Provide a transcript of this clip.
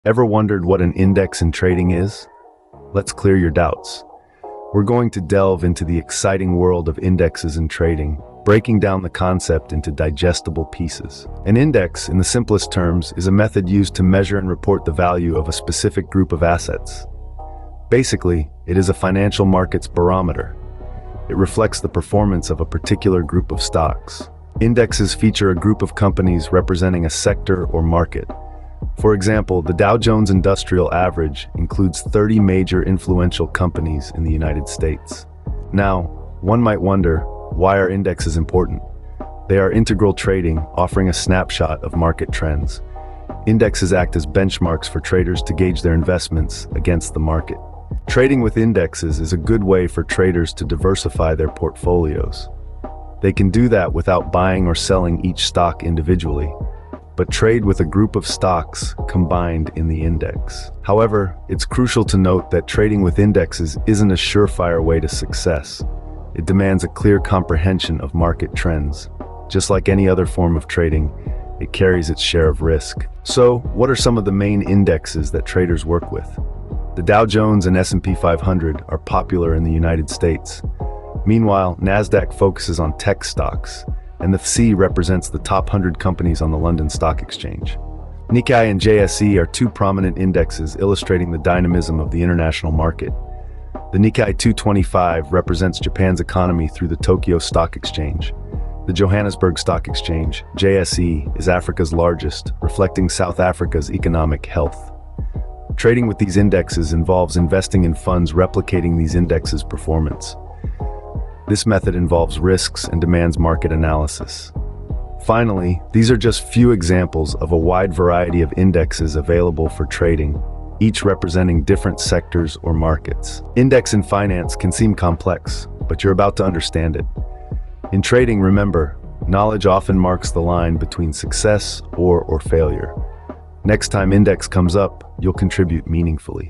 Ever wondered what an index in trading is? Let's clear your doubts. We're going to delve into the exciting world of indexes in trading, breaking down the concept into digestible pieces. An index, in the simplest terms, is a method used to measure and report the value of a specific group of assets. Basically, it is a financial markets barometer. It reflects the performance of a particular group of stocks. Indexes feature a group of companies representing a sector or market. For example, the Dow Jones Industrial Average includes 30 major influential companies in the United States. Now, one might wonder, why are indexes important? They are integral trading, offering a snapshot of market trends. Indexes act as benchmarks for traders to gauge their investments against the market. Trading with indexes is a good way for traders to diversify their portfolios. They can do that without buying or selling each stock individually, but trade with a group of stocks combined in the index. However, it's crucial to note that trading with indexes isn't a surefire way to success. It demands a clear comprehension of market trends. Just like any other form of trading, it carries its share of risk. So, what are some of the main indexes that traders work with? The Dow Jones and S&P 500 are popular in the United States. Meanwhile, Nasdaq focuses on tech stocks, and the FTSE represents the top 100 companies on the London Stock Exchange. Nikkei and JSE are two prominent indexes illustrating the dynamism of the international market. The Nikkei 225 represents Japan's economy through the Tokyo Stock Exchange. The Johannesburg Stock Exchange, JSE, is Africa's largest, reflecting South Africa's economic health. Trading with these indexes involves investing in funds replicating these indexes' performance. This method involves risks and demands market analysis. Finally, these are just few examples of a wide variety of indexes available for trading, each representing different sectors or markets. Index in finance can seem complex, but you're about to understand it. In trading, remember, knowledge often marks the line between success or failure. Next time index comes up, you'll contribute meaningfully.